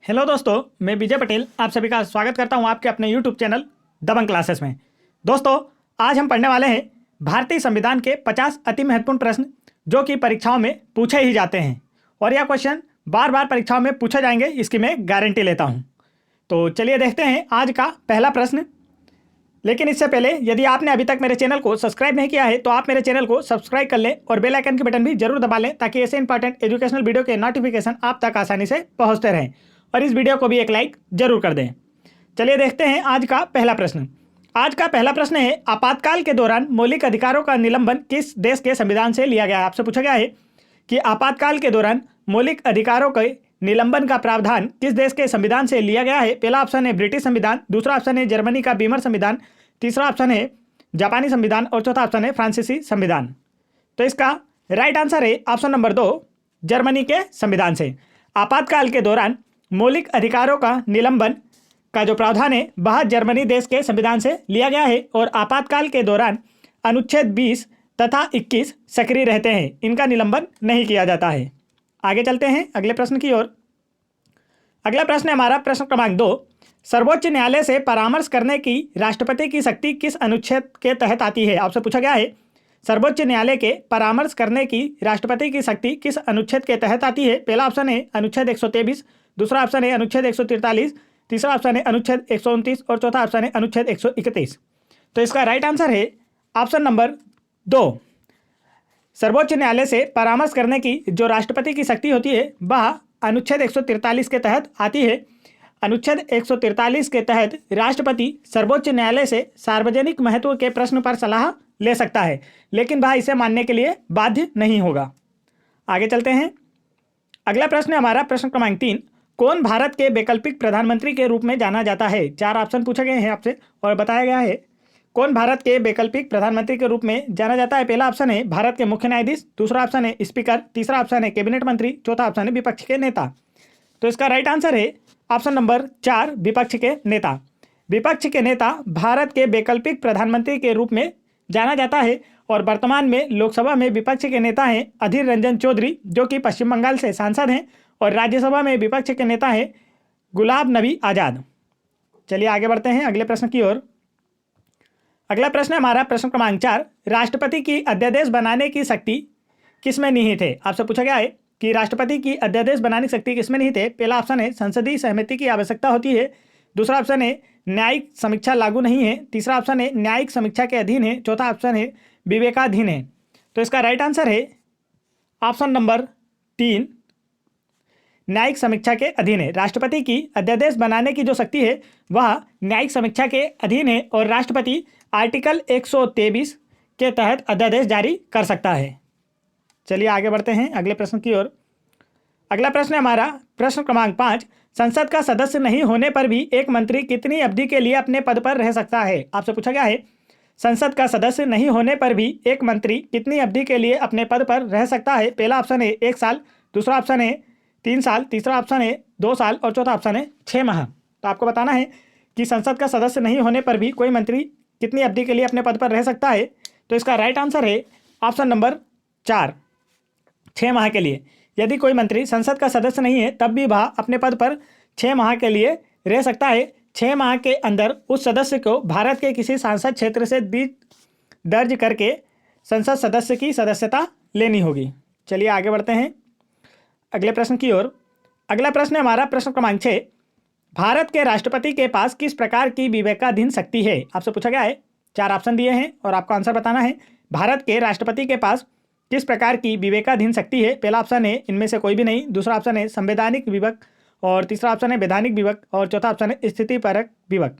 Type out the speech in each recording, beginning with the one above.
Hello दोस्तों, मैं विजय पटेल आप सभी का स्वागत करता हूं आपके अपने यूट्यूब चैनल दबंग क्लासेस में। दोस्तों, आज हम पढ़ने वाले हैं भारतीय संविधान के 50 अति महत्वपूर्ण प्रश्न जो कि परीक्षाओं में पूछे ही जाते हैं और यह क्वेश्चन बार बार परीक्षाओं में पूछे जाएंगे, इसकी मैं गारंटी लेता हूँ। तो चलिए देखते हैं आज का पहला प्रश्न। लेकिन इससे पहले यदि आपने अभी तक मेरे चैनल को सब्सक्राइब नहीं किया है तो आप मेरे चैनल को सब्सक्राइब कर लें और बेल आइकन की बटन भी जरूर दबा लें ताकि ऐसे इंपॉर्टेंट एजुकेशनल वीडियो के नोटिफिकेशन आप तक आसानी से पहुंचते रहें और इस वीडियो को भी एक लाइक जरूर कर दें। चलिए देखते हैं आज का पहला प्रश्न। आज का पहला प्रश्न है, आपातकाल के दौरान मौलिक अधिकारों का निलंबन किस देश के संविधान से लिया गया है। आपसे पूछा गया है कि आपातकाल के दौरान मौलिक अधिकारों के निलंबन का प्रावधान किस देश के संविधान से लिया गया है। पहला ऑप्शन है ब्रिटिश संविधान, दूसरा ऑप्शन है जर्मनी का बीमर संविधान, तीसरा ऑप्शन है जापानी संविधान और चौथा ऑप्शन है फ्रांसीसी संविधान। तो इसका राइट आंसर है ऑप्शन नंबर 2, जर्मनी के संविधान से। आपातकाल के दौरान मौलिक अधिकारों का निलंबन का जो प्रावधान है वह जर्मनी देश के संविधान से लिया गया है और आपातकाल के दौरान अनुच्छेद 20 तथा 21 सक्रिय रहते हैं, इनका निलंबन नहीं किया जाता है। आगे चलते हैं अगले प्रश्न की ओर। अगला प्रश्न है हमारा प्रश्न क्रमांक 2, सर्वोच्च न्यायालय से परामर्श करने की राष्ट्रपति की शक्ति किस अनुच्छेद के तहत आती है। आपसे पूछा गया है सर्वोच्च न्यायालय के परामर्श करने की राष्ट्रपति की शक्ति किस अनुच्छेद के तहत आती है। पहला ऑप्शन है अनुच्छेद 123, दूसरा ऑप्शन है अनुच्छेद 143, तीसरा ऑप्शन है अनुच्छेद 129 और चौथा ऑप्शन है अनुच्छेद 131। तो इसका राइट आंसर है ऑप्शन नंबर 2। सर्वोच्च न्यायालय से परामर्श करने की जो राष्ट्रपति की शक्ति होती है वह अनुच्छेद 143 के तहत आती है। अनुच्छेद 143 के तहत राष्ट्रपति सर्वोच्च न्यायालय से सार्वजनिक महत्व के प्रश्न पर सलाह ले सकता है, लेकिन वह इसे मानने के लिए बाध्य नहीं होगा। आगे चलते हैं। अगला प्रश्न है हमारा प्रश्न क्रमांक 3, कौन भारत के वैकल्पिक प्रधानमंत्री के रूप में जाना जाता है। 4 ऑप्शन पूछे गए हैं आपसे और बताया गया है कौन भारत के वैकल्पिक प्रधानमंत्री के रूप में जाना जाता है। पहला ऑप्शन है भारत के मुख्य न्यायाधीश, दूसरा ऑप्शन है स्पीकर, तीसरा ऑप्शन है कैबिनेट मंत्री, चौथा ऑप्शन है विपक्ष के नेता। तो इसका राइट आंसर है ऑप्शन नंबर 4, विपक्ष के नेता। विपक्ष के नेता भारत के वैकल्पिक प्रधानमंत्री के रूप में जाना जाता है और वर्तमान में लोकसभा में विपक्ष के नेता हैं अधीर रंजन चौधरी जो कि पश्चिम बंगाल से सांसद हैं और राज्यसभा में विपक्ष के नेता हैं गुलाब नबी आज़ाद। चलिए आगे बढ़ते हैं अगले प्रश्न की ओर। अगला प्रश्न है हमारा प्रश्न क्रमांक 4, राष्ट्रपति की अध्यादेश बनाने की शक्ति किसमें निहित है। आपसे पूछा गया है कि राष्ट्रपति की अध्यादेश बनाने की शक्ति किसमें निहित है। पहला ऑप्शन है संसदीय सहमति की आवश्यकता होती है, दूसरा ऑप्शन है न्यायिक समीक्षा लागू नहीं है, तीसरा ऑप्शन है न्यायिक समीक्षा के अधीन है, चौथा ऑप्शन है विवेकाधीन है। तो इसका राइट आंसर है ऑप्शन नंबर 3, न्यायिक समीक्षा के अधीन है। राष्ट्रपति की अध्यादेश बनाने की जो शक्ति है वह न्यायिक समीक्षा के अधीन है और राष्ट्रपति आर्टिकल 123 के तहत अध्यादेश जारी कर सकता है। चलिए आगे बढ़ते हैं अगले प्रश्न की ओर। अगला प्रश्न है हमारा प्रश्न क्रमांक 5, संसद का सदस्य नहीं होने पर भी एक मंत्री कितनी अवधि के लिए अपने पद पर रह सकता है। आपसे पूछा गया है संसद का सदस्य नहीं होने पर भी एक मंत्री कितनी अवधि के लिए अपने पद पर रह सकता है। पहला ऑप्शन है 1 साल, दूसरा ऑप्शन है 3 साल, तीसरा ऑप्शन है 2 साल और चौथा ऑप्शन है 6 माह। तो आपको बताना है कि संसद का सदस्य नहीं होने पर भी कोई मंत्री कितनी अवधि के लिए अपने पद पर रह सकता है। तो इसका राइट आंसर है ऑप्शन नंबर 4, 6 माह के लिए। यदि कोई मंत्री संसद का सदस्य नहीं है तब भी वह अपने पद पर 6 माह के लिए रह सकता है। 6 माह के अंदर उस सदस्य को भारत के किसी सांसद क्षेत्र से दर्ज करके संसद सदस्य की सदस्यता लेनी होगी। चलिए आगे बढ़ते हैं अगले प्रश्न की ओर। अगला प्रश्न है हमारा प्रश्न क्रमांक 6, भारत के राष्ट्रपति के पास किस प्रकार की विवेकाधीन शक्ति है। आपसे पूछा गया है 4 ऑप्शन दिए हैं और आपको आंसर बताना है भारत के राष्ट्रपति के पास किस प्रकार की विवेकाधीन शक्ति है। पहला ऑप्शन है इनमें से कोई भी नहीं, दूसरा ऑप्शन है संवैधानिक विवेक और तीसरा ऑप्शन है वैधानिक विवेक और चौथा ऑप्शन है स्थितिपरक विवेक।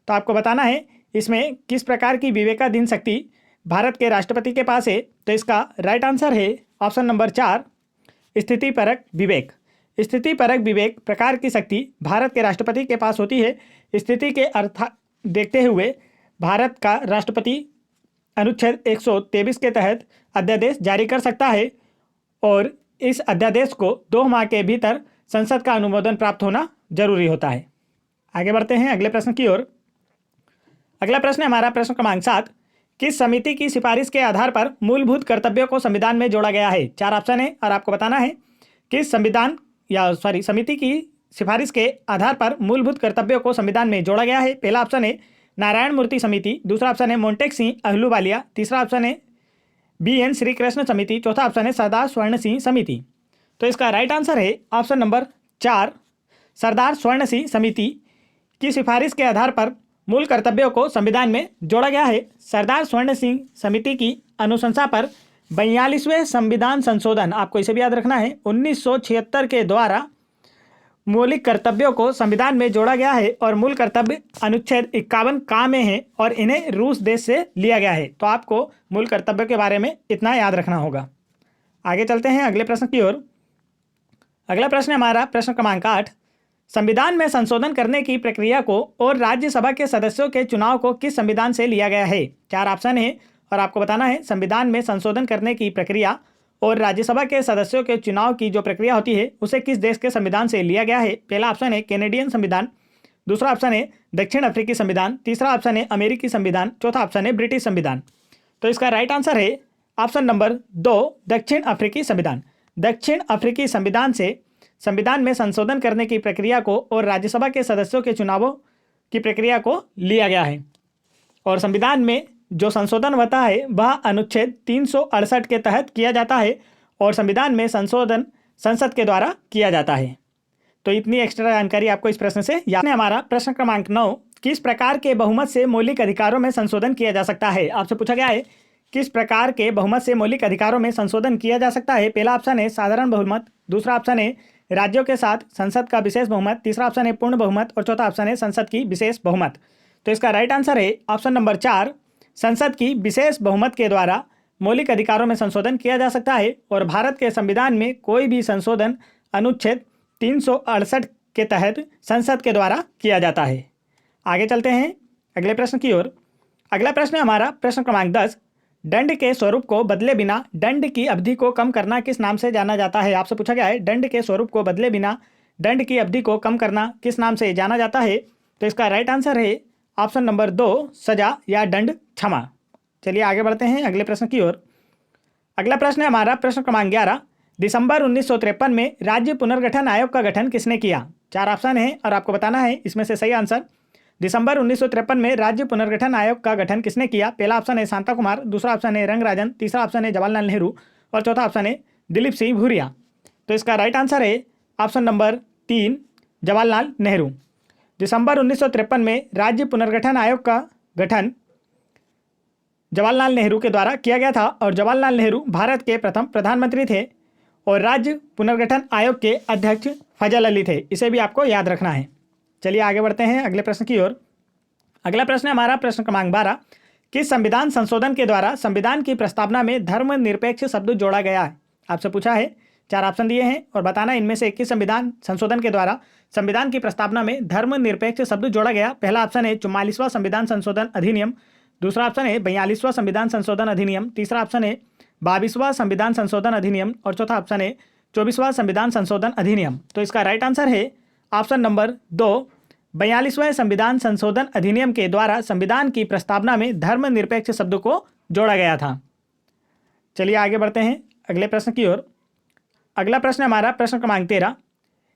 तो आपको बताना है इसमें किस प्रकार की विवेकाधीन शक्ति भारत के राष्ट्रपति के पास है। तो इसका राइट आंसर है ऑप्शन नंबर 4, स्थितिपरक विवेक। स्थितिपरक विवेक प्रकार की शक्ति भारत के राष्ट्रपति के पास होती है। स्थिति के अर्थ देखते हुए भारत का राष्ट्रपति अनुच्छेद 123 के तहत अध्यादेश जारी कर सकता है और इस अध्यादेश को 2 माह के भीतर संसद का अनुमोदन प्राप्त होना जरूरी होता है। आगे बढ़ते हैं अगले प्रश्न की ओर। अगला प्रश्न है हमारा प्रश्न क्रमांक 7, किस समिति की सिफारिश के आधार पर मूलभूत कर्तव्यों को संविधान में जोड़ा गया है। 4 ऑप्शन है और आपको बताना है किस समिति की सिफारिश के आधार पर मूलभूत कर्तव्यों को संविधान में जोड़ा गया है? पहला ऑप्शन है नारायण मूर्ति समिति, दूसरा ऑप्शन है मोंटेक सिंह अहलूवालिया, तीसरा ऑप्शन है BN श्री कृष्ण समिति, चौथा ऑप्शन है सरदार स्वर्ण सिंह समिति। तो इसका राइट आंसर है ऑप्शन नंबर 4, सरदार स्वर्ण सिंह समिति की सिफारिश के आधार पर मूल कर्तव्यों को संविधान में जोड़ा गया है। सरदार स्वर्ण सिंह समिति की अनुशंसा पर 42वें संविधान संशोधन, आपको इसे भी याद रखना है, 1976 के द्वारा मौलिक कर्तव्यों को संविधान में जोड़ा गया है और मूल कर्तव्य अनुच्छेद 51 का में है और इन्हें रूस देश से लिया गया है। तो आपको मूल कर्तव्य के बारे में इतना याद रखना होगा। आगे चलते हैं अगले प्रश्न की ओर। अगला प्रश्न है हमारा प्रश्न क्रमांक 8, संविधान में संशोधन करने की प्रक्रिया को और राज्यसभा के सदस्यों के चुनाव को किस संविधान से लिया गया है? 4 ऑप्शन है और आपको बताना है संविधान में संशोधन करने की प्रक्रिया और राज्यसभा के सदस्यों के चुनाव की जो प्रक्रिया होती है उसे किस देश के संविधान से लिया गया है? पहला ऑप्शन है कैनेडियन संविधान, दूसरा ऑप्शन है दक्षिण अफ्रीकी संविधान, तीसरा ऑप्शन है अमेरिकी संविधान, चौथा ऑप्शन है ब्रिटिश संविधान। तो इसका राइट आंसर है ऑप्शन नंबर 2, दक्षिण अफ्रीकी संविधान। दक्षिण अफ्रीकी संविधान से संविधान में संशोधन करने की प्रक्रिया को और राज्यसभा के सदस्यों के चुनावों की प्रक्रिया को लिया गया है। और संविधान में जो संशोधन होता है वह अनुच्छेद 368 के तहत किया जाता है और संविधान में संशोधन संसद के द्वारा किया जाता है। तो इतनी एक्स्ट्रा जानकारी आपको इस प्रश्न से याद है। हमारा प्रश्न क्रमांक 9, किस प्रकार के बहुमत से मौलिक अधिकारों में संशोधन किया जा सकता है? आपसे पूछा गया है किस प्रकार के बहुमत से मौलिक अधिकारों में संशोधन किया जा सकता है? पहला ऑप्शन है साधारण बहुमत, दूसरा ऑप्शन है राज्यों के साथ संसद का विशेष बहुमत, तीसरा ऑप्शन है पूर्ण बहुमत और चौथा ऑप्शन है संसद की विशेष बहुमत। तो इसका राइट आंसर है ऑप्शन नंबर 4, संसद की विशेष बहुमत के द्वारा मौलिक अधिकारों में संशोधन किया जा सकता है। और भारत के संविधान में कोई भी संशोधन अनुच्छेद 368 के तहत संसद के द्वारा किया जाता है। आगे चलते हैं अगले प्रश्न की ओर। अगला प्रश्न है हमारा प्रश्न क्रमांक 10, दंड के स्वरूप को बदले बिना दंड की अवधि को कम करना किस नाम से जाना जाता है? आपसे पूछा गया है दंड के स्वरूप को बदले बिना दंड की अवधि को कम करना किस नाम से जाना जाता है? तो इसका राइट आंसर है ऑप्शन नंबर 2, सजा या दंड क्षमा। चलिए आगे बढ़ते हैं अगले प्रश्न की ओर। अगला प्रश्न है हमारा प्रश्न क्रमांक 11, दिसंबर 1953 में राज्य पुनर्गठन आयोग का गठन किसने किया? 4 ऑप्शन है और आपको बताना है इसमें से सही आंसर। दिसंबर 1953 में राज्य पुनर्गठन आयोग का गठन किसने किया? पहला ऑप्शन है शांता कुमार, दूसरा ऑप्शन है रंगराजन, तीसरा ऑप्शन है जवाहरलाल नेहरू और चौथा ऑप्शन है दिलीप सिंह भूरिया। तो इसका राइट आंसर है ऑप्शन नंबर 3, जवाहरलाल नेहरू। दिसंबर 1953 में राज्य पुनर्गठन आयोग का गठन जवाहरलाल नेहरू के द्वारा किया गया था और जवाहरलाल नेहरू भारत के प्रथम प्रधानमंत्री थे और राज्य पुनर्गठन आयोग के अध्यक्ष फजल अली थे। इसे भी आपको याद रखना है। चलिए आगे बढ़ते हैं अगले प्रश्न की ओर। अगला प्रश्न है हमारा प्रश्न क्रमांक 12, किस संविधान संशोधन के द्वारा संविधान की प्रस्तावना में धर्मनिरपेक्ष शब्द जोड़ा गया है? आपसे पूछा है, 4 ऑप्शन दिए हैं और बताना इनमें से किस संविधान संशोधन के द्वारा संविधान की प्रस्तावना में धर्मनिरपेक्ष शब्द जोड़ा गया। पहला ऑप्शन है 44वां संविधान संशोधन अधिनियम, दूसरा ऑप्शन है 42वां संविधान संशोधन अधिनियम, तीसरा ऑप्शन है 22वां संविधान संशोधन अधिनियम और चौथा ऑप्शन है 24वां संविधान संशोधन अधिनियम। तो इसका राइट आंसर है ऑप्शन नंबर 2, 42वें संविधान संशोधन अधिनियम के द्वारा संविधान की प्रस्तावना में धर्मनिरपेक्ष शब्द को जोड़ा गया था। चलिए आगे बढ़ते हैं अगले प्रश्न की ओर। अगला प्रश्न हमारा प्रश्न क्रमांक 13,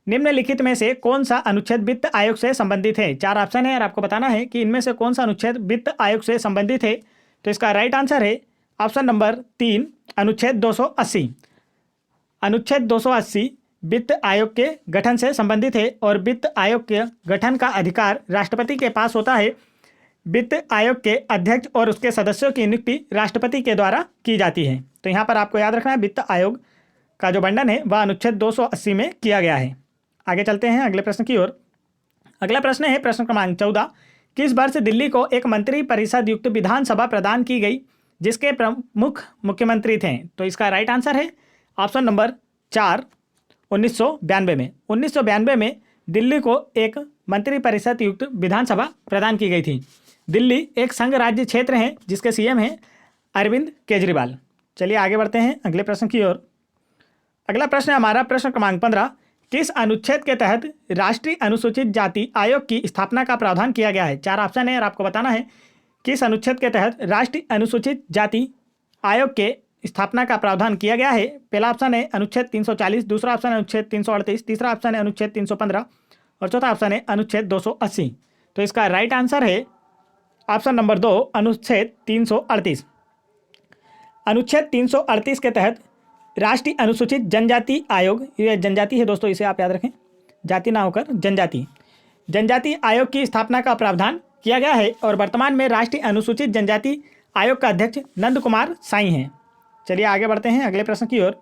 निम्नलिखित में से कौन सा अनुच्छेद वित्त आयोग से संबंधित है? 4 ऑप्शन है और आपको बताना है कि इनमें से कौन सा अनुच्छेद वित्त आयोग से संबंधित है। तो इसका राइट आंसर है ऑप्शन नंबर 3, अनुच्छेद 280। अनुच्छेद 280 वित्त आयोग के गठन से संबंधित है और वित्त आयोग के गठन का अधिकार राष्ट्रपति के पास होता है। वित्त आयोग के अध्यक्ष और उसके सदस्यों की नियुक्ति राष्ट्रपति के द्वारा की जाती है। तो यहाँ पर आपको याद रखना है वित्त आयोग का जो वर्णन है वह अनुच्छेद 280 में किया गया है। आगे चलते हैं अगले प्रश्न की ओर। अगला प्रश्न है प्रश्न क्रमांक 14, किस वर्ष दिल्ली को एक मंत्री परिषद युक्त विधानसभा प्रदान की गई जिसके प्रमुख मुख्यमंत्री थे? तो इसका राइट आंसर है ऑप्शन नंबर 4, 1992 में। 1992 में दिल्ली को एक मंत्री परिषद युक्त विधानसभा प्रदान की गई थी। दिल्ली एक संघ राज्य क्षेत्र है जिसके सीएम हैं अरविंद केजरीवाल। चलिए आगे बढ़ते हैं अगले प्रश्न की ओर। अगला प्रश्न है हमारा प्रश्न क्रमांक 15, किस अनुच्छेद के तहत राष्ट्रीय अनुसूचित जाति आयोग की स्थापना का प्रावधान किया गया है? 4 ऑप्शन है और आपको बताना है किस अनुच्छेद के तहत राष्ट्रीय अनुसूचित जाति आयोग के स्थापना का प्रावधान किया गया है। पहला ऑप्शन है अनुच्छेद 340, दूसरा ऑप्शन है अनुच्छेद 338, तीसरा ऑप्शन है अनुच्छेद 315 और चौथा ऑप्शन है अनुच्छेद 280। तो इसका राइट आंसर है ऑप्शन नंबर 2, अनुच्छेद 338। अनुच्छेद 338 के तहत राष्ट्रीय अनुसूचित जनजाति आयोग, ये जनजाति है दोस्तों, इसे आप याद रखें, जाति ना होकर जनजाति, जनजाति आयोग की स्थापना का प्रावधान किया गया है और वर्तमान में राष्ट्रीय अनुसूचित जनजाति आयोग का अध्यक्ष नंद कुमार साई हैं। चलिए आगे बढ़ते हैं अगले प्रश्न की ओर।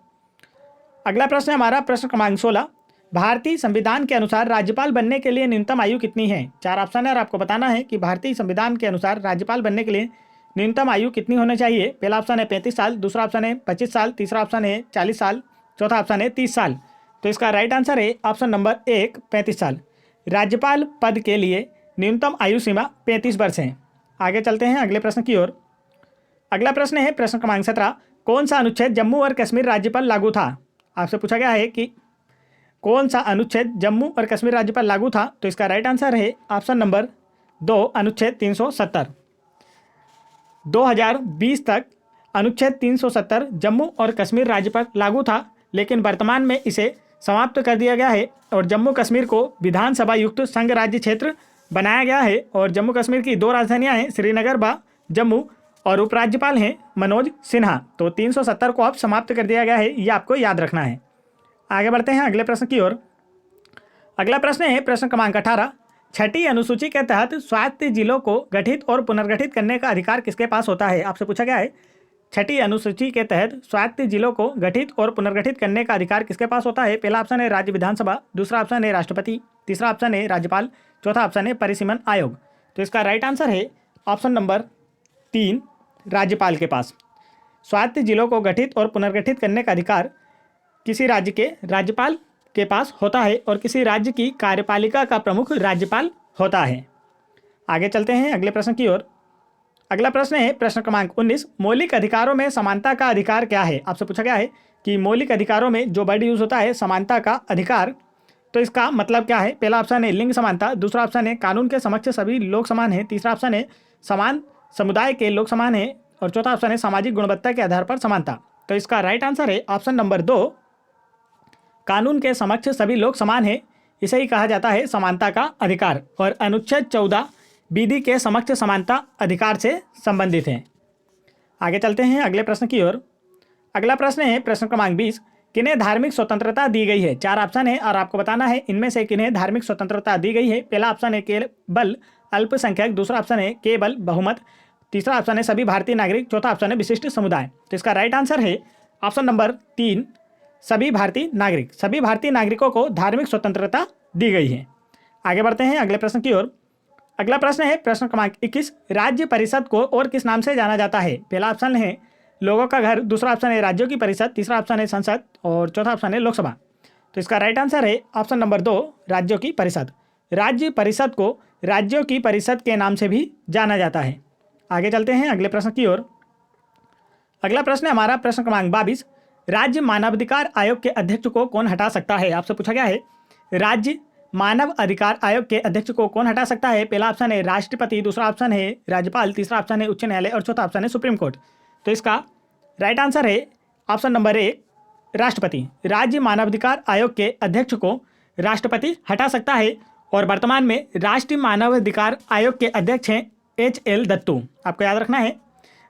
अगला प्रश्न है हमारा प्रश्न क्रमांक 16। भारतीय संविधान के अनुसार राज्यपाल बनने के लिए न्यूनतम आयु कितनी है? 4 ऑप्शन है और आपको बताना है कि भारतीय संविधान के अनुसार राज्यपाल बनने के लिए न्यूनतम आयु कितनी होनी चाहिए। पहला ऑप्शन है 35 साल, दूसरा ऑप्शन है 25 साल, तीसरा ऑप्शन है 40 साल, चौथा ऑप्शन है 30 साल। तो इसका राइट आंसर है ऑप्शन नंबर 1, 35 साल। राज्यपाल पद के लिए न्यूनतम आयु सीमा 35 वर्ष है। आगे चलते हैं अगले प्रश्न की ओर। अगला प्रश्न है प्रश्न क्रमांक 17। कौन सा अनुच्छेद जम्मू और कश्मीर राज्य पर लागू था? आपसे पूछा गया है कि कौन सा अनुच्छेद जम्मू और कश्मीर राज्य पर लागू था। तो इसका राइट आंसर है ऑप्शन नंबर 2, अनुच्छेद 370। 2020 तक अनुच्छेद 370 जम्मू और कश्मीर राज्य पर लागू था, लेकिन वर्तमान में इसे समाप्त कर दिया गया है और जम्मू कश्मीर को विधानसभा युक्त संघ राज्य क्षेत्र बनाया गया है। और जम्मू कश्मीर की 2 राजधानियां हैं, श्रीनगर व जम्मू, और उपराज्यपाल हैं मनोज सिन्हा। तो 370 को अब समाप्त कर दिया गया है, ये आपको याद रखना है। आगे बढ़ते हैं अगले प्रश्न की ओर। अगला प्रश्न है प्रश्न क्रमांक 18। छठी अनुसूची के तहत स्वायत्त जिलों को गठित और पुनर्गठित करने का अधिकार किसके पास होता है? आपसे पूछा गया है छठी अनुसूची के तहत स्वायत्त जिलों को गठित और पुनर्गठित करने का अधिकार किसके पास होता है। पहला ऑप्शन है राज्य विधानसभा, दूसरा ऑप्शन है राष्ट्रपति, तीसरा ऑप्शन है राज्यपाल, चौथा ऑप्शन है परिसीमन आयोग। तो इसका राइट आंसर है ऑप्शन नंबर 3, राज्यपाल के पास। स्वायत्त जिलों को गठित और पुनर्गठित करने का अधिकार किसी राज्य के राज्यपाल के पास होता है और किसी राज्य की कार्यपालिका का प्रमुख राज्यपाल होता है। आगे चलते हैं अगले प्रश्न की ओर। अगला प्रश्न है प्रश्न क्रमांक 19। मौलिक अधिकारों में समानता का अधिकार क्या है? आपसे पूछा गया है कि मौलिक अधिकारों में जो वर्ड यूज होता है समानता का अधिकार, तो इसका मतलब क्या है। पहला ऑप्शन है लिंग समानता, दूसरा ऑप्शन है कानून के समक्ष सभी लोग समान हैं, तीसरा ऑप्शन है समान समुदाय के लोग समान हैं, और चौथा ऑप्शन है सामाजिक गुणवत्ता के आधार पर समानता। तो इसका राइट आंसर है ऑप्शन नंबर 2, कानून के समक्ष सभी लोग समान हैं, इसे ही कहा जाता है समानता का अधिकार। और अनुच्छेद 14 विधि के समक्ष समानता अधिकार से संबंधित है। आगे चलते हैं अगले प्रश्न की ओर। अगला प्रश्न है प्रश्न क्रमांक 20। किन्हें धार्मिक स्वतंत्रता दी गई है? 4 ऑप्शन है और आपको बताना है इनमें से किन्हें धार्मिक स्वतंत्रता दी गई है। पहला ऑप्शन है केवल अल्पसंख्यक, दूसरा ऑप्शन है केवल बहुमत, तीसरा ऑप्शन है सभी भारतीय नागरिक, चौथा ऑप्शन है विशिष्ट समुदाय। तो इसका राइट आंसर है ऑप्शन नंबर 3, सभी भारतीय नागरिक। सभी भारतीय नागरिकों को धार्मिक स्वतंत्रता दी गई है। आगे बढ़ते हैं अगले प्रश्न की ओर। अगला प्रश्न है प्रश्न क्रमांक 21। राज्य परिषद को और किस नाम से जाना जाता है? पहला ऑप्शन है लोगों का घर, दूसरा ऑप्शन है राज्यों की परिषद, तीसरा ऑप्शन है संसद, और चौथा ऑप्शन है लोकसभा। तो इसका राइट आंसर है ऑप्शन नंबर 2, राज्यों की परिषद। राज्य परिषद को राज्यों की परिषद के नाम से भी जाना जाता है। आगे चलते हैं अगले प्रश्न की ओर। अगला प्रश्न है हमारा प्रश्न क्रमांक 22। राज्य मानवाधिकार आयोग के अध्यक्ष को कौन हटा सकता है? आपसे पूछा गया है राज्य मानव अधिकार आयोग के अध्यक्ष को कौन हटा सकता है। पहला ऑप्शन है राष्ट्रपति, दूसरा ऑप्शन है राज्यपाल, तीसरा ऑप्शन है उच्च न्यायालय, और चौथा ऑप्शन है सुप्रीम कोर्ट। तो इसका राइट आंसर है ऑप्शन नंबर 1, राष्ट्रपति। राज्य मानवाधिकार आयोग के अध्यक्ष को राष्ट्रपति हटा सकता है और वर्तमान में राष्ट्रीय मानवाधिकार आयोग के अध्यक्ष हैं HL दत्तू। आपको याद रखना है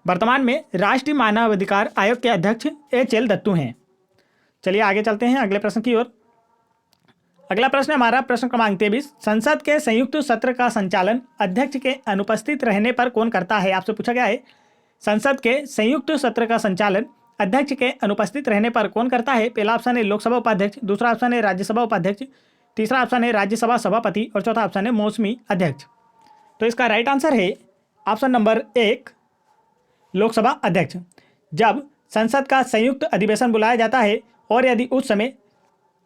वर्तमान में राष्ट्रीय मानवाधिकार आयोग के अध्यक्ष HL दत्तू हैं। चलिए आगे चलते हैं अगले प्रश्न की ओर। अगला प्रश्न है हमारा प्रश्न क्रमांक 23। संसद के संयुक्त सत्र का संचालन अध्यक्ष के अनुपस्थित रहने पर कौन करता है? आपसे पूछा गया है संसद के संयुक्त सत्र का संचालन अध्यक्ष के अनुपस्थित रहने पर कौन करता है। पहला ऑप्शन है लोकसभा उपाध्यक्ष, दूसरा ऑप्शन है राज्यसभा उपाध्यक्ष, तीसरा ऑप्शन है राज्यसभा सभापति, और चौथा ऑप्शन है मौसमी अध्यक्ष। तो इसका राइट आंसर है ऑप्शन नंबर 1, लोकसभा अध्यक्ष। जब संसद का संयुक्त अधिवेशन बुलाया जाता है और यदि उस समय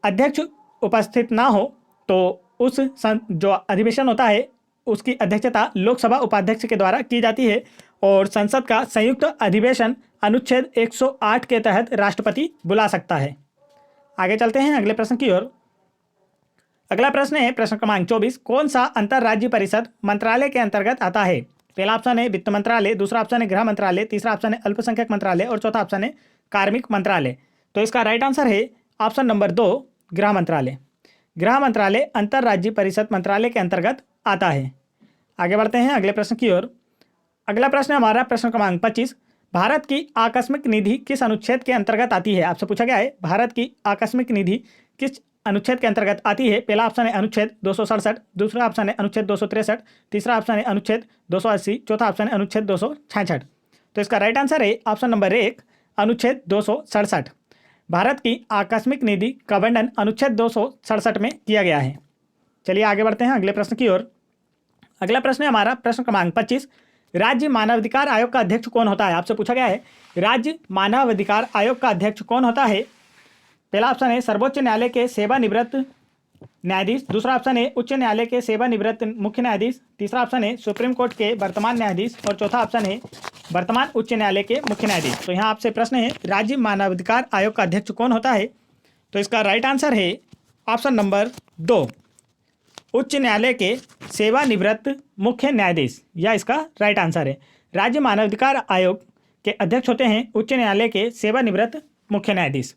अध्यक्ष उपस्थित ना हो तो उस जो अधिवेशन होता है उसकी अध्यक्षता लोकसभा उपाध्यक्ष के द्वारा की जाती है और संसद का संयुक्त अधिवेशन अनुच्छेद 108 के तहत राष्ट्रपति बुला सकता है। आगे चलते हैं अगले प्रश्न की ओर। अगला प्रश्न है प्रश्न क्रमांक 24। कौन सा अंतर्राज्य परिषद मंत्रालय के अंतर्गत आता है? पहला ऑप्शन है वित्त मंत्रालय, दूसरा ऑप्शन है गृह मंत्रालय, तीसरा ऑप्शन है अल्पसंख्यक मंत्रालय, और चौथा ऑप्शन है कार्मिक मंत्रालय। तो इसका राइट आंसर है ऑप्शन नंबर 2, गृह मंत्रालय। गृह मंत्रालय अंतर्राज्यीय परिषद मंत्रालय के अंतर्गत आता है। आगे बढ़ते हैं अगले प्रश्न की ओर। अगला प्रश्न हमारा प्रश्न क्रमांक 25। भारत की आकस्मिक निधि किस अनुच्छेद के अंतर्गत आती है? आपसे पूछा गया है भारत की आकस्मिक निधि किस अनुच्छेद के अंतर्गत आती है? पहला ऑप्शन है अनुच्छेद 267, दूसरा ऑप्शन है अनुच्छेद 263, तीसरा ऑप्शन है अनुच्छेद 280, चौथा ऑप्शन है अनुच्छेद 266। तो इसका राइट आंसर है ऑप्शन नंबर 1 अनुच्छेद 267। भारत की आकस्मिक निधि का वर्णन अनुच्छेद 267 में किया गया है। चलिए आगे बढ़ते हैं अगले प्रश्न की ओर। अगला प्रश्न है हमारा प्रश्न क्रमांक 25। राज्य मानवाधिकार आयोग का अध्यक्ष कौन होता है? आपसे पूछा गया है राज्य मानवाधिकार आयोग का अध्यक्ष कौन होता है? पहला ऑप्शन है सर्वोच्च न्यायालय के सेवानिवृत्त न्यायाधीश, दूसरा ऑप्शन है उच्च न्यायालय के सेवानिवृत्त मुख्य न्यायाधीश, तीसरा ऑप्शन है सुप्रीम कोर्ट के वर्तमान न्यायाधीश और चौथा ऑप्शन है वर्तमान उच्च न्यायालय के मुख्य न्यायाधीश। तो यहाँ आपसे प्रश्न है राज्य मानवाधिकार आयोग का अध्यक्ष कौन होता है? तो इसका राइट आंसर है ऑप्शन नंबर 2 उच्च न्यायालय के सेवानिवृत्त मुख्य न्यायाधीश। यह इसका राइट आंसर है। राज्य मानवाधिकार आयोग के अध्यक्ष होते हैं उच्च न्यायालय के सेवानिवृत्त मुख्य न्यायाधीश।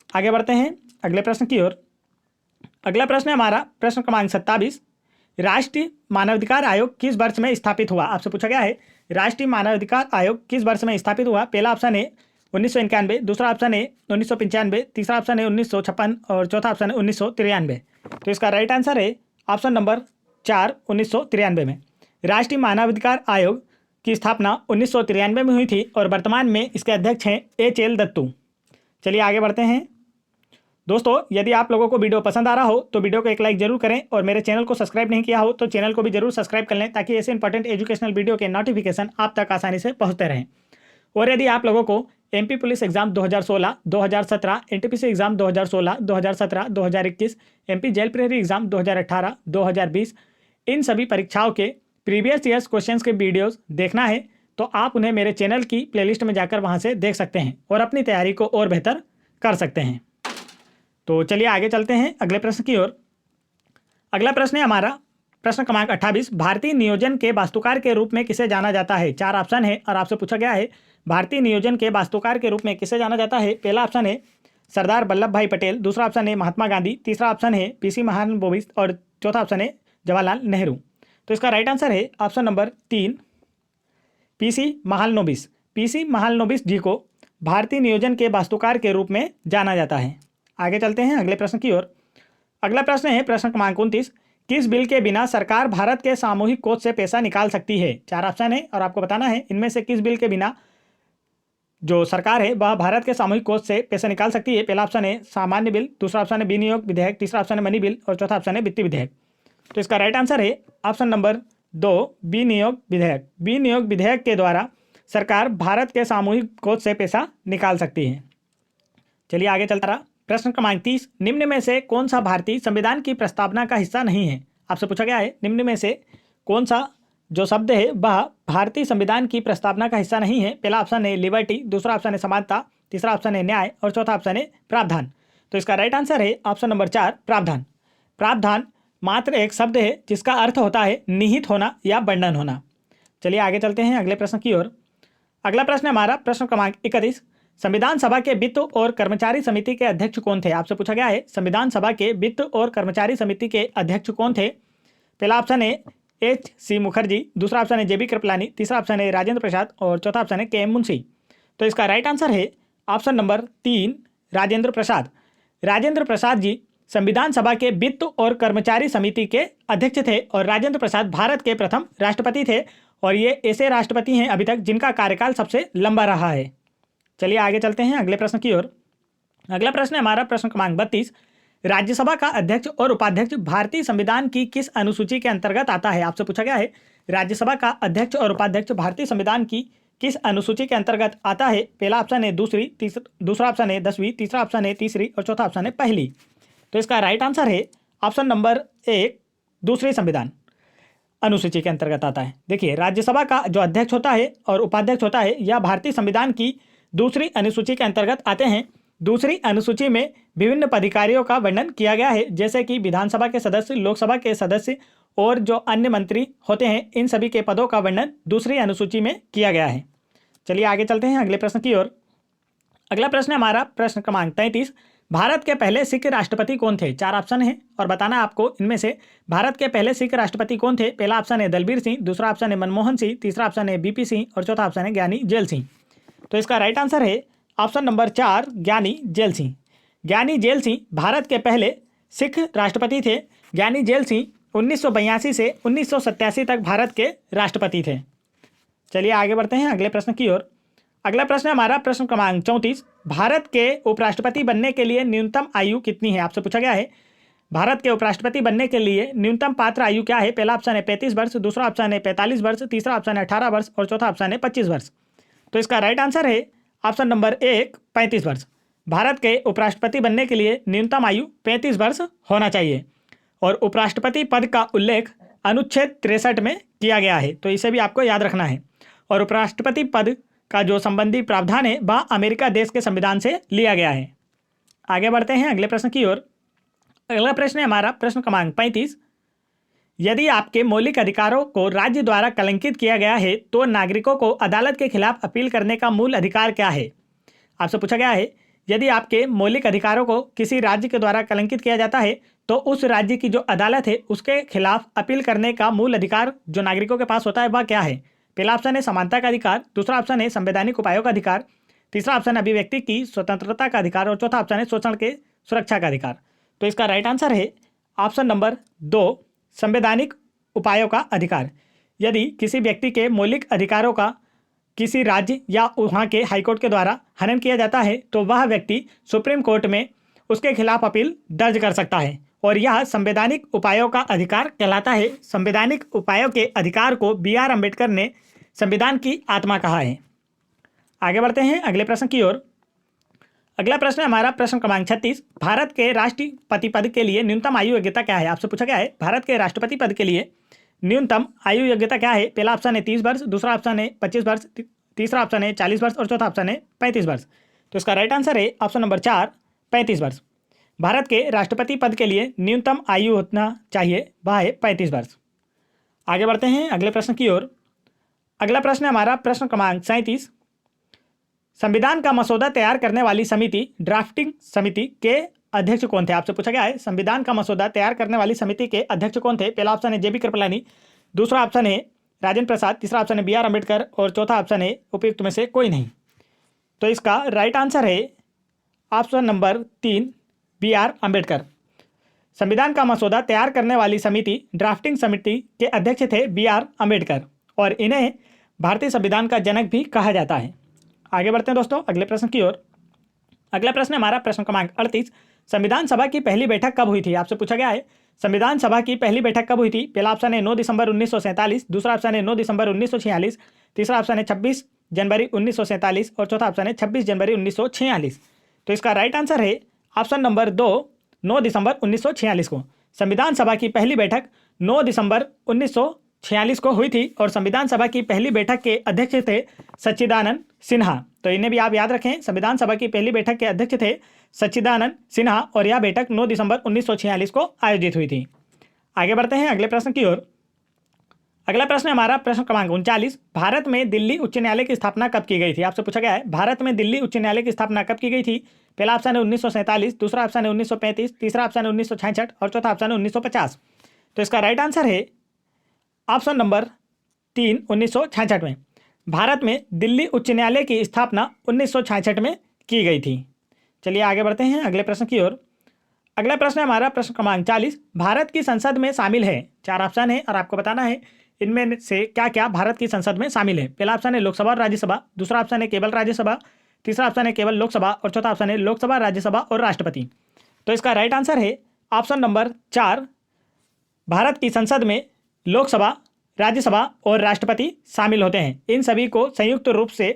आगे बढ़ते हैं अगले प्रश्न की ओर। अगला प्रश्न है हमारा प्रश्न क्रमांक 27। राष्ट्रीय मानवाधिकार आयोग किस वर्ष में स्थापित हुआ? आपसे पूछा गया है राष्ट्रीय मानवाधिकार आयोग किस वर्ष में स्थापित हुआ? पहला ऑप्शन है 1991, दूसरा ऑप्शन है 1995, तीसरा ऑप्शन है 1956 और चौथा ऑप्शन है 1993। तो इसका राइट आंसर है ऑप्शन नंबर 4 1993 में। राष्ट्रीय मानवाधिकार आयोग की स्थापना 1993 में हुई थी और वर्तमान में इसके अध्यक्ष हैं HL दत्तू। चलिए आगे बढ़ते हैं दोस्तों। यदि आप लोगों को वीडियो पसंद आ रहा हो तो वीडियो को एक लाइक जरूर करें और मेरे चैनल को सब्सक्राइब नहीं किया हो तो चैनल को भी जरूर सब्सक्राइब कर लें ताकि ऐसे इंपॉर्टेंट एजुकेशनल वीडियो के नोटिफिकेशन आप तक आसानी से पहुंचते रहें। और यदि आप लोगों को MP police exam 2016, 2017, NTPC exam 2016, 2017, 2021, MP jail प्रहरी एग्जाम 2018, 2020 इन सभी परीक्षाओं के प्रीवियस ईयर्स क्वेश्चंस के वीडियोस देखना है तो आप उन्हें मेरे चैनल की प्लेलिस्ट में जाकर वहां से देख सकते हैं और अपनी तैयारी को और बेहतर कर सकते हैं। तो चलिए आगे चलते हैं अगले प्रश्न की ओर। अगला प्रश्न है हमारा प्रश्न क्रमांक 28। भारतीय नियोजन के वास्तुकार के रूप में किसे जाना जाता है? 4 ऑप्शन है और आपसे पूछा गया है भारतीय नियोजन के वास्तुकार के रूप में किसे जाना जाता है? पहला ऑप्शन है सरदार वल्लभ भाई पटेल, दूसरा ऑप्शन है महात्मा गांधी, तीसरा ऑप्शन है PC महालनोबिस और चौथा ऑप्शन है जवाहरलाल नेहरू। तो इसका राइट आंसर है option number 3 PC Mahalanobis. PC Mahalanobis ji को भारतीय नियोजन के वास्तुकार के रूप में जाना जाता है। आगे चलते हैं अगले प्रश्न की ओर। अगला प्रश्न है प्रश्न क्रमांक 29। किस बिल के बिना सरकार भारत के सामूहिक कोष से पैसा निकाल सकती है? 4 ऑप्शन है और आपको बताना है इनमें से किस बिल के बिना जो सरकार है वह भारत के सामूहिक कोष से पैसा निकाल सकती है। पहला ऑप्शन है सामान्य बिल, दूसरा ऑप्शन है विनियोग विधेयक, तीसरा ऑप्शन है मनी बिल और चौथा ऑप्शन है वित्तीय विधेयक। तो इसका राइट आंसर है ऑप्शन नंबर 2 विनियोग विधेयक। विनियोग विधेयक के द्वारा सरकार भारत के सामूहिक कोष से पैसा निकाल सकती है। चलिए आगे चलता रहा। प्रश्न क्रमांक 30। निम्न में से कौन सा भारतीय संविधान की प्रस्तावना का हिस्सा नहीं है? आपसे पूछा गया है निम्न में से कौन सा जो शब्द है वह भारतीय संविधान की प्रस्तावना का हिस्सा नहीं है। पहला ऑप्शन है लिबर्टी, दूसरा ऑप्शन है समानता, तीसरा ऑप्शन है न्याय और चौथा ऑप्शन है प्रावधान। तो इसका राइट आंसर है ऑप्शन नंबर 4 प्रावधान। प्रावधान मात्र एक शब्द है जिसका अर्थ होता है निहित होना या वर्णन होना। चलिए आगे चलते हैं अगले प्रश्न की ओर। अगला प्रश्न हमारा प्रश्न क्रमांक 31। संविधान सभा के वित्त और कर्मचारी समिति के अध्यक्ष कौन थे? आपसे पूछा गया है संविधान सभा के वित्त और कर्मचारी समिति के अध्यक्ष कौन थे? पहला ऑप्शन है HC मुखर्जी, दूसरा ऑप्शन है JB कृपलानी, तीसरा ऑप्शन है राजेंद्र प्रसाद और चौथा ऑप्शन है KM मुंशी। तो इसका राइट आंसर है ऑप्शन नंबर 3 राजेंद्र प्रसाद। राजेंद्र प्रसाद जी संविधान सभा के वित्त और कर्मचारी समिति के अध्यक्ष थे और राजेंद्र प्रसाद भारत के प्रथम राष्ट्रपति थे और ये ऐसे राष्ट्रपति हैं अभी तक जिनका कार्यकाल सबसे लंबा रहा है। चलिए आगे चलते हैं अगले प्रश्न की ओर। अगला प्रश्न है हमारा प्रश्न क्रमांक 32। राज्यसभा का अध्यक्ष और उपाध्यक्ष भारतीय संविधान की किस अनुसूची के अंतर्गत आता है? आपसे पूछा गया है राज्यसभा का अध्यक्ष और उपाध्यक्ष भारतीय संविधान की किस अनुसूची के अंतर्गत आता है? पहला ऑप्शन है दूसरा ऑप्शन है 10वीं, तीसरा ऑप्शन है तीसरी और चौथा ऑप्शन है पहली। तो इसका राइट आंसर है ऑप्शन नंबर 1 दूसरी संविधान अनुसूची के अंतर्गत आता है। देखिए राज्यसभा का जो अध्यक्ष होता है और उपाध्यक्ष होता है यह भारतीय संविधान की दूसरी अनुसूची के अंतर्गत आते हैं। दूसरी अनुसूची में विभिन्न पदाधिकारियों का वर्णन किया गया है जैसे कि विधानसभा के सदस्य, लोकसभा के सदस्य और जो अन्य मंत्री होते हैं इन सभी के पदों का वर्णन दूसरी अनुसूची में किया गया है। चलिए आगे चलते हैं अगले प्रश्न की ओर। अगला प्रश्न हमारा प्रश्न क्रमांक 33। भारत के पहले सिख राष्ट्रपति कौन थे? 4 ऑप्शन हैं और बताना आपको इनमें से भारत के पहले सिख राष्ट्रपति कौन थे। पहला ऑप्शन है दलबीर सिंह, दूसरा ऑप्शन है मनमोहन सिंह, तीसरा ऑप्शन है बीपी सिंह और चौथा ऑप्शन है ज्ञानी जेल सिंह। तो इसका राइट आंसर है ऑप्शन नंबर 4 ज्ञानी जेल सिंह। ज्ञानी जेल सिंह भारत के पहले सिख राष्ट्रपति थे। ज्ञानी जेल सिंह 1982 से 1987 तक भारत के राष्ट्रपति थे। चलिए आगे बढ़ते हैं अगले प्रश्न की ओर। अगला प्रश्न है हमारा प्रश्न क्रमांक 34। भारत के उपराष्ट्रपति बनने के लिए न्यूनतम आयु कितनी है? आपसे पूछा गया है भारत के उपराष्ट्रपति बनने के लिए न्यूनतम पात्र आयु क्या है। पहला ऑप्शन है 35 वर्ष, दूसरा ऑप्शन है 45 वर्ष, तीसरा ऑप्शन है 18 वर्ष और चौथा ऑप्शन है 25 वर्ष। तो इसका राइट आंसर है ऑप्शन नंबर 1 35 वर्ष। भारत के उपराष्ट्रपति बनने के लिए न्यूनतम आयु 35 वर्ष होना चाहिए और उपराष्ट्रपति पद का उल्लेख अनुच्छेद 63 में किया गया है, तो इसे भी आपको याद रखना है। और उपराष्ट्रपति पद का जो संबंधी प्रावधान है वह अमेरिका देश के संविधान से लिया गया है। आगे बढ़ते हैं अगले प्रश्न की ओर। अगला प्रश्न है हमारा प्रश्न क्रमांक 35। यदि आपके मौलिक अधिकारों को राज्य द्वारा कलंकित किया गया है तो नागरिकों को अदालत के खिलाफ अपील करने का मूल अधिकार क्या है? आपसे पूछा गया है यदि आपके मौलिक अधिकारों को किसी राज्य के द्वारा कलंकित किया जाता है तो उस राज्य की जो अदालत है उसके खिलाफ अपील करने का मूल अधिकार जो नागरिकों के पास होता है वह क्या है? पहला ऑप्शन है समानता का अधिकार, दूसरा ऑप्शन है संवैधानिक उपायों का अधिकार, तीसरा ऑप्शन है अभिव्यक्ति की स्वतंत्रता का अधिकार और चौथा ऑप्शन है शोषण के सुरक्षा का अधिकार। तो इसका राइट आंसर है ऑप्शन नंबर 2 संवैधानिक उपायों का अधिकार। यदि किसी व्यक्ति के मौलिक अधिकारों का किसी राज्य या वहाँ के हाईकोर्ट के द्वारा हनन किया जाता है तो वह व्यक्ति सुप्रीम कोर्ट में उसके खिलाफ अपील दर्ज कर सकता है और यह संवैधानिक उपायों का अधिकार कहलाता है। संवैधानिक उपायों के अधिकार को बी.आर. अम्बेडकर ने संविधान की आत्मा कहा है। आगे बढ़ते हैं अगले प्रश्न की ओर। अगला प्रश्न है हमारा प्रश्न क्रमांक 36। भारत के राष्ट्रपति पद के लिए न्यूनतम आयु योग्यता क्या है? आपसे पूछा गया है भारत के राष्ट्रपति पद के लिए न्यूनतम आयु योग्यता क्या है। पहला ऑप्शन है 30 वर्ष, दूसरा ऑप्शन है 25 वर्ष, तीसरा ऑप्शन है 40 वर्ष और चौथा ऑप्शन है 35 वर्ष। तो इसका राइट आंसर है ऑप्शन नंबर 4 35 वर्ष। भारत के राष्ट्रपति पद के लिए न्यूनतम आयु होना चाहिए वह है 35 वर्ष। आगे बढ़ते हैं अगले प्रश्न की ओर। अगला प्रश्न है हमारा प्रश्न क्रमांक 37। संविधान का मसौदा तैयार करने वाली समिति ड्राफ्टिंग समिति के अध्यक्ष कौन थे? आपसे पूछा गया है संविधान का मसौदा तैयार करने वाली समिति के अध्यक्ष कौन थे। पहला ऑप्शन है जे.बी. कृपलानी, दूसरा ऑप्शन है राजेंद्र प्रसाद, तीसरा ऑप्शन है बी.आर. अम्बेडकर और चौथा ऑप्शन है उपयुक्त में से कोई नहीं। तो इसका राइट आंसर है ऑप्शन नंबर 3 बी.आर. अम्बेडकर। संविधान का मसौदा तैयार करने वाली समिति ड्राफ्टिंग समिति के अध्यक्ष थे बी.आर. अम्बेडकर और इन्हें भारतीय संविधान का जनक भी कहा जाता है। आगे बढ़ते हैं दोस्तों अगले प्रश्न की ओर। अगला प्रश्न हमारा प्रश्न क्रमांक 38। संविधान सभा की पहली बैठक कब हुई थी? आपसे पूछा गया है संविधान सभा की पहली बैठक कब हुई थी। पहला ऑप्शन है 9 दिसंबर 1947, दूसरा ऑप्शन है 9 दिसंबर 1946, तीसरा ऑप्शन है 26 जनवरी 1947 और चौथा ऑप्शन है 26 जनवरी 1946। तो इसका राइट आंसर है ऑप्शन नंबर 2 9 दिसंबर 1946 को। संविधान सभा की पहली बैठक 9 दिसंबर 1946 को हुई थी और संविधान सभा की पहली बैठक के अध्यक्ष थे सच्चिदानंद सिन्हा। तो इन्हें भी आप याद रखें, संविधान सभा की पहली बैठक के अध्यक्ष थे सच्चिदानंद सिन्हा और यह बैठक 9 दिसंबर 1946 को आयोजित हुई थी। आगे बढ़ते हैं अगले प्रश्न की ओर। अगला प्रश्न हमारा प्रश्न क्रमांक 39। भारत में दिल्ली उच्च न्यायालय की स्थापना कब की गई थी? आपसे पूछा गया है भारत में दिल्ली उच्च न्यायालय की स्थापना कब की गई थी। पहला ऑप्शन है 1947, दूसरा ऑप्शन है 1935, तीसरा ऑप्शन है 1966 और चौथा ऑप्शन है 1950। तो इसका राइट आंसर है ऑप्शन नंबर 3 1966 में। भारत में दिल्ली उच्च न्यायालय की स्थापना 1966 में की गई थी। चलिए आगे बढ़ते हैं अगले प्रश्न की ओर। अगला प्रश्न है हमारा प्रश्न क्रमांक 40। भारत की संसद में शामिल है, 4 ऑप्शन है और आपको बताना है इनमें से क्या क्या भारत की संसद में शामिल है। पहला ऑप्शन है लोकसभा और राज्यसभा, दूसरा ऑप्शन है केवल राज्यसभा, तीसरा ऑप्शन है केवल लोकसभा और चौथा ऑप्शन है लोकसभा, राज्यसभा और राष्ट्रपति। तो इसका राइट आंसर है ऑप्शन नंबर 4 भारत की संसद में लोकसभा, राज्यसभा और राष्ट्रपति शामिल होते हैं। इन सभी को संयुक्त रूप से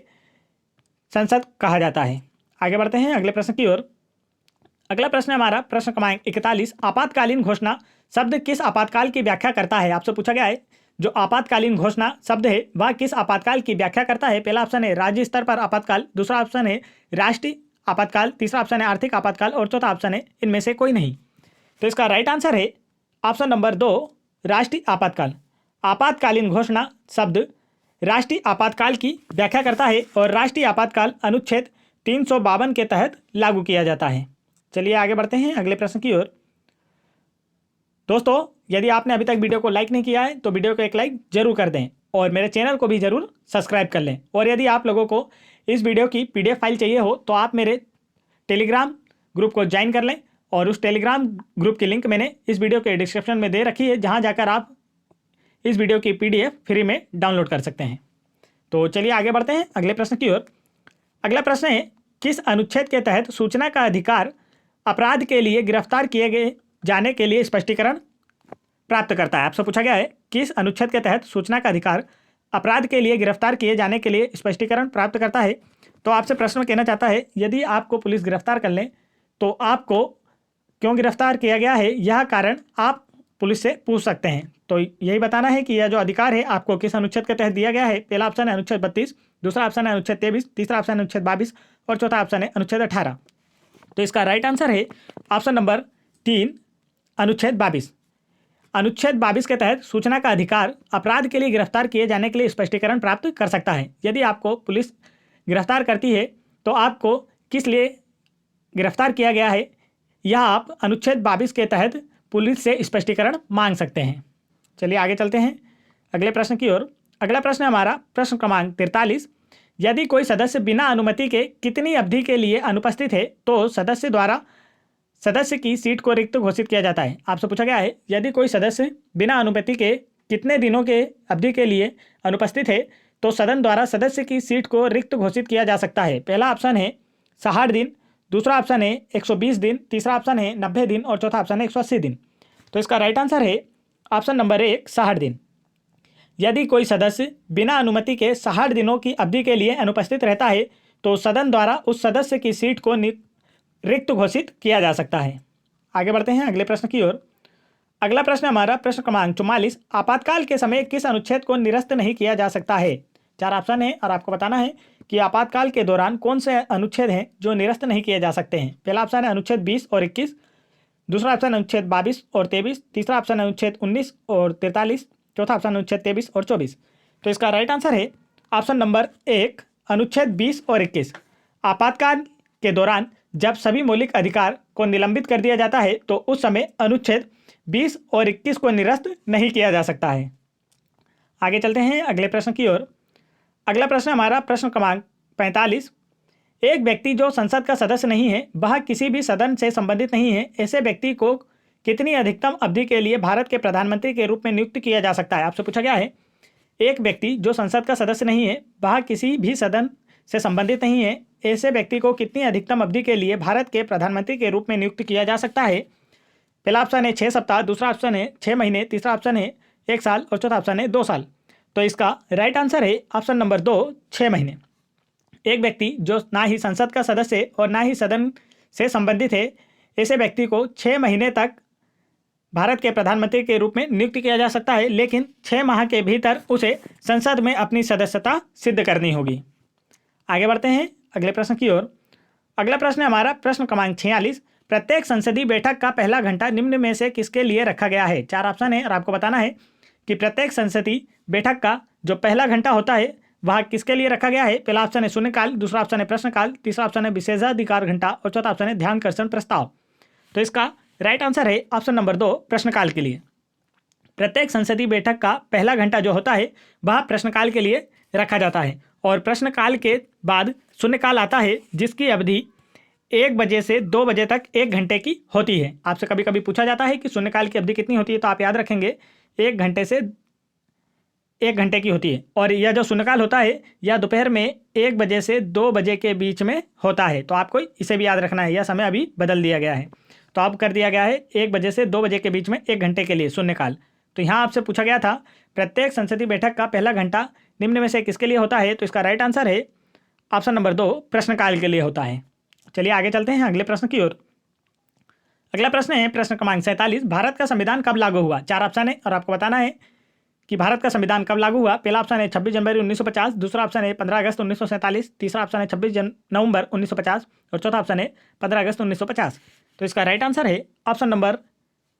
संसद कहा जाता है। आगे बढ़ते हैं अगले प्रश्न की ओर। अगला प्रश्न है हमारा प्रश्न क्रमांक 41। आपातकालीन घोषणा शब्द किस आपातकाल की व्याख्या करता है? आपसे पूछा गया है जो आपातकालीन घोषणा शब्द है वह किस आपातकाल की व्याख्या करता है। पहला ऑप्शन है राज्य स्तर पर आपातकाल, दूसरा ऑप्शन है राष्ट्रीय आपातकाल, तीसरा ऑप्शन है आर्थिक आपातकाल और चौथा ऑप्शन है इनमें से कोई नहीं। तो इसका राइट आंसर है ऑप्शन नंबर 2 राष्ट्रीय आपातकाल। आपातकालीन घोषणा शब्द राष्ट्रीय आपातकाल की व्याख्या करता है और राष्ट्रीय आपातकाल अनुच्छेद 352 के तहत लागू किया जाता है। चलिए आगे बढ़ते हैं अगले प्रश्न की ओर। दोस्तों, यदि आपने अभी तक वीडियो को लाइक नहीं किया है तो वीडियो को एक लाइक जरूर कर दें और मेरे चैनल को भी जरूर सब्सक्राइब कर लें। और यदि आप लोगों को इस वीडियो की PDF फाइल चाहिए हो तो आप मेरे टेलीग्राम ग्रुप को ज्वाइन कर लें और उस टेलीग्राम ग्रुप की लिंक मैंने इस वीडियो के डिस्क्रिप्शन में दे रखी है, जहां जाकर आप इस वीडियो की PDF फ्री में डाउनलोड कर सकते हैं। तो चलिए आगे बढ़ते हैं अगले प्रश्न की ओर। अगला प्रश्न है, किस अनुच्छेद के तहत सूचना का अधिकार अपराध के लिए गिरफ्तार किए गए जाने के लिए स्पष्टीकरण प्राप्त करता है? आपसे पूछा गया है, किस अनुच्छेद के तहत सूचना का अधिकार अपराध के लिए गिरफ्तार किए जाने के लिए स्पष्टीकरण प्राप्त करता है? तो आपसे प्रश्न कहना चाहता है, यदि आपको पुलिस गिरफ्तार कर ले तो आपको क्यों गिरफ्तार किया गया है, यह कारण आप पुलिस से पूछ सकते हैं। तो यही बताना है कि यह जो अधिकार है आपको किस अनुच्छेद के तहत दिया गया है। पहला ऑप्शन है अनुच्छेद 32, दूसरा ऑप्शन है अनुच्छेद 23, तीसरा ऑप्शन है अनुच्छेद 22 और चौथा ऑप्शन है अनुच्छेद 18। तो इसका राइट आंसर है ऑप्शन नंबर 3, अनुच्छेद 22। अनुच्छेद 22 के तहत सूचना का अधिकार अपराध के लिए गिरफ्तार किए जाने के लिए स्पष्टीकरण प्राप्त कर सकता है। यदि आपको पुलिस गिरफ्तार करती है तो आपको किस लिए गिरफ्तार किया गया है, यह आप अनुच्छेद 22 के तहत पुलिस से स्पष्टीकरण मांग सकते हैं। चलिए आगे चलते हैं अगले प्रश्न की ओर। अगला प्रश्न हमारा प्रश्न क्रमांक 43। यदि कोई सदस्य बिना अनुमति के कितनी अवधि के लिए अनुपस्थित है तो सदस्य द्वारा सदस्य की सीट को रिक्त घोषित किया जाता है? आपसे पूछा गया है, यदि कोई सदस्य बिना अनुमति के कितने दिनों के अवधि के लिए अनुपस्थित है तो सदन द्वारा सदस्य की सीट को रिक्त घोषित किया जा सकता है। पहला ऑप्शन है 60 दिन, दूसरा ऑप्शन है 120 दिन, तीसरा ऑप्शन है 90 दिन और चौथा ऑप्शन है 180 दिन। तो इसका राइट आंसर है ऑप्शन नंबर 1, 60 दिन। यदि कोई सदस्य बिना अनुमति के 60 दिनों की अवधि के लिए अनुपस्थित रहता है तो सदन द्वारा उस सदस्य की सीट को रिक्त घोषित किया जा सकता है। आगे बढ़ते हैं अगले प्रश्न की ओर। अगला प्रश्न हमारा प्रश्न क्रमांक 44। आपातकाल के समय किस अनुच्छेद को निरस्त नहीं किया जा सकता है? 4 ऑप्शन है और आपको बताना है कि आपातकाल के दौरान कौन से अनुच्छेद हैं जो निरस्त नहीं किए जा सकते हैं। पहला ऑप्शन है अनुच्छेद 20 और 21, दूसरा ऑप्शन अनुच्छेद 22 और 23, तीसरा ऑप्शन अनुच्छेद 19 और 43, चौथा ऑप्शन अनुच्छेद 23 और 24। तो इसका राइट आंसर है ऑप्शन नंबर 1, अनुच्छेद 20 और 21। आपातकाल के दौरान जब सभी मौलिक अधिकार को निलंबित कर दिया जाता है तो उस समय अनुच्छेद 20 और 21 को निरस्त नहीं किया जा सकता है। आगे चलते हैं अगले प्रश्न की ओर। अगला प्रश्न हमारा प्रश्न क्रमांक 45। एक व्यक्ति जो संसद का सदस्य नहीं है, वह किसी भी सदन से संबंधित नहीं है, ऐसे व्यक्ति को कितनी अधिकतम अवधि के लिए भारत के प्रधानमंत्री के रूप में नियुक्त किया जा सकता है? आपसे पूछा गया है, एक व्यक्ति जो संसद का सदस्य नहीं है, वह किसी भी सदन से संबंधित नहीं है, ऐसे व्यक्ति को कितनी अधिकतम अवधि के लिए भारत के प्रधानमंत्री के रूप में नियुक्त किया जा सकता है? पहला ऑप्शन है 6 सप्ताह, दूसरा ऑप्शन है 6 महीने, तीसरा ऑप्शन है 1 साल और चौथा ऑप्शन है 2 साल। तो इसका राइट आंसर है ऑप्शन नंबर 2, 6 महीने। एक व्यक्ति जो ना ही संसद का सदस्य और ना ही सदन से संबंधित है, ऐसे व्यक्ति को 6 महीने तक भारत के प्रधानमंत्री के रूप में नियुक्त किया जा सकता है, लेकिन 6 माह के भीतर उसे संसद में अपनी सदस्यता सिद्ध करनी होगी। आगे बढ़ते हैं अगले प्रश्न की ओर। अगला प्रश्न है हमारा प्रश्न क्रमांक 46। प्रत्येक संसदीय बैठक का पहला घंटा निम्न में से किसके लिए रखा गया है? 4 ऑप्शन है और आपको बताना है कि प्रत्येक संसदीय बैठक का जो पहला घंटा होता है वह किसके लिए रखा गया है। पहला ऑप्शन है शून्यकाल, दूसरा ऑप्शन है प्रश्नकाल, तीसरा ऑप्शन है विशेषाधिकार घंटा और चौथा ऑप्शन है ध्यानाकर्षण प्रस्ताव। तो इसका राइट आंसर है ऑप्शन नंबर 2, प्रश्नकाल के लिए। प्रत्येक संसदीय बैठक का पहला घंटा जो होता है वह प्रश्नकाल के लिए रखा जाता है और प्रश्नकाल के बाद शून्यकाल आता है, जिसकी अवधि 1 बजे से 2 बजे तक 1 घंटे की होती है। आपसे कभी कभी पूछा जाता है कि शून्यकाल की अवधि कितनी होती है, तो आप याद रखेंगे 1 घंटे से 1 घंटे की होती है। और यह जो शून्यकाल होता है यह दोपहर में 1 बजे से 2 बजे के बीच में होता है। तो आपको इसे भी याद रखना है, यह समय अभी बदल दिया गया है। तो अब कर दिया गया है 1 बजे से 2 बजे के बीच में 1 घंटे के लिए शून्यकाल। तो यहाँ आपसे पूछा गया था प्रत्येक संसदीय बैठक का पहला घंटा निम्न में से किसके लिए होता है, तो इसका राइट आंसर है ऑप्शन नंबर 2, प्रश्नकाल के लिए होता है। चलिए आगे चलते हैं अगले प्रश्न की ओर। अगला प्रश्न है प्रश्न क्रमांक 47। भारत का संविधान कब लागू हुआ? 4 ऑप्शन है और आपको बताना है कि भारत का संविधान कब लागू हुआ। पहला ऑप्शन है 26 जनवरी 1950, दूसरा ऑप्शन है 15 अगस्त 1947, तीसरा ऑप्शन है 26 नवंबर 1950 और चौथा ऑप्शन है 15 अगस्त 1950। तो इसका राइट आंसर है ऑप्शन नंबर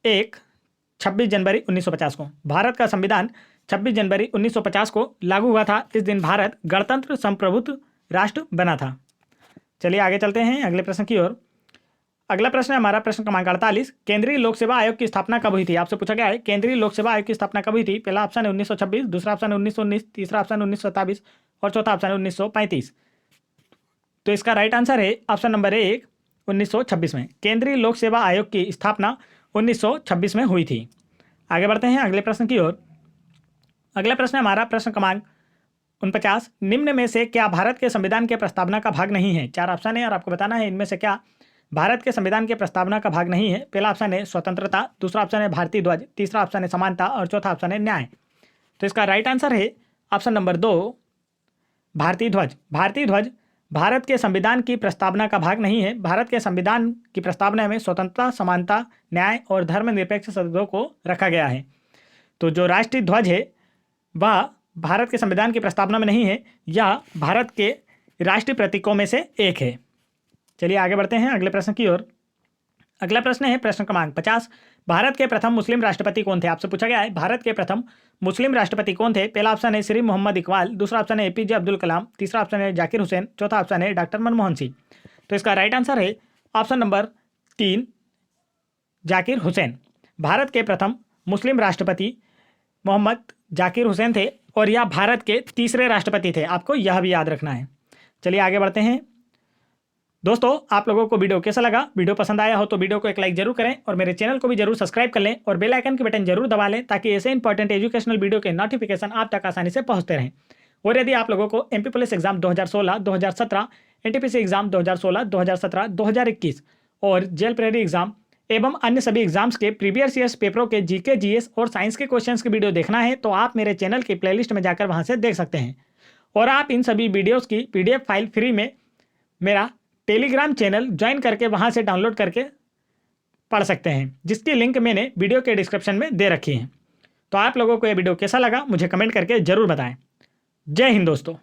1, 26 जनवरी 1950 को। भारत का संविधान 26 जनवरी 1950 को लागू हुआ था। इस दिन भारत गणतंत्र संप्रभुत्व राष्ट्र बना था। चलिए आगे चलते हैं अगले प्रश्न की ओर। अगला प्रश्न है हमारा प्रश्न क्रमांक 48। केंद्रीय लोक सेवा आयोग की स्थापना कब हुई थी? आपसे पूछा गया है केंद्रीय लोक सेवा आयोग की स्थापना कब हुई थी? पहला ऑप्शन है 1926, दूसरा ऑप्शन है 1919, तीसरा ऑप्शन 1927 और चौथा ऑप्शन है 1935। तो इसका राइट आंसर है ऑप्शन नंबर 1, 1926 में। केंद्रीय लोक सेवा आयोग की स्थापना 1926 में हुई थी। आगे बढ़ते हैं अगले प्रश्न की ओर। अगला प्रश्न है हमारा प्रश्न क्रमांक 49। निम्न में से क्या भारत के संविधान के प्रस्तावना का भाग नहीं है? 4 ऑप्शन है और आपको बताना है इनमें से क्या भारत के संविधान के प्रस्तावना का भाग नहीं है। पहला ऑप्शन है स्वतंत्रता, दूसरा ऑप्शन है भारतीय ध्वज, तीसरा ऑप्शन है समानता और चौथा ऑप्शन है न्याय। तो इसका राइट आंसर है ऑप्शन नंबर 2, भारतीय ध्वज। भारतीय ध्वज भारत के संविधान की प्रस्तावना का भाग नहीं है। भारत के संविधान की प्रस्तावना में स्वतंत्रता, समानता, न्याय और धर्मनिरपेक्ष शब्दों को रखा गया है। तो जो राष्ट्रीय ध्वज है वह भारत के संविधान की प्रस्तावना में नहीं है, यह भारत के राष्ट्रीय प्रतीकों में से एक है। चलिए आगे बढ़ते हैं अगले प्रश्न की ओर। अगला प्रश्न है प्रश्न क्रमांक 50। भारत के प्रथम मुस्लिम राष्ट्रपति कौन थे? आपसे पूछा गया है भारत के प्रथम मुस्लिम राष्ट्रपति कौन थे? पहला ऑप्शन है श्री मोहम्मद इकबाल, दूसरा ऑप्शन है एपीजे अब्दुल कलाम, तीसरा ऑप्शन है जाकिर हुसैन, चौथा ऑप्शन है डॉक्टर मनमोहन सिंह। तो इसका राइट आंसर है ऑप्शन नंबर 3, जाकिर हुसैन। भारत के प्रथम मुस्लिम राष्ट्रपति मोहम्मद जाकिर हुसैन थे और यह भारत के तीसरे राष्ट्रपति थे। आपको यह भी याद रखना है। चलिए आगे बढ़ते हैं। दोस्तों, आप लोगों को वीडियो कैसा लगा? वीडियो पसंद आया हो तो वीडियो को एक लाइक जरूर करें और मेरे चैनल को भी जरूर सब्सक्राइब कर लें और बेल आइकन के बटन जरूर दबा लें ताकि ऐसे इंपॉर्टेंट एजुकेशनल वीडियो के नोटिफिकेशन आप तक आसानी से पहुंचते रहें। और यदि आप लोगों को MP police exam 2016, 2017, NTPC exam 2016, 2017, 2021 और जेल प्रेरी एग्जाम एवं अन्य सभी एग्जाम्स के प्रीवियस ईयर्स पेपरों के जीके, जीएस और साइंस के क्वेश्चंस की वीडियो देखना है तो आप मेरे चैनल की प्लेलिस्ट में जाकर वहां से देख सकते हैं। और आप इन सभी वीडियोस की पीडीएफ फाइल फ्री में मेरा टेलीग्राम चैनल ज्वाइन करके वहां से डाउनलोड करके पढ़ सकते हैं, जिसकी लिंक मैंने वीडियो के डिस्क्रिप्शन में दे रखी है। तो आप लोगों को यह वीडियो कैसा लगा मुझे कमेंट करके जरूर बताएं। जय हिंद दोस्तों।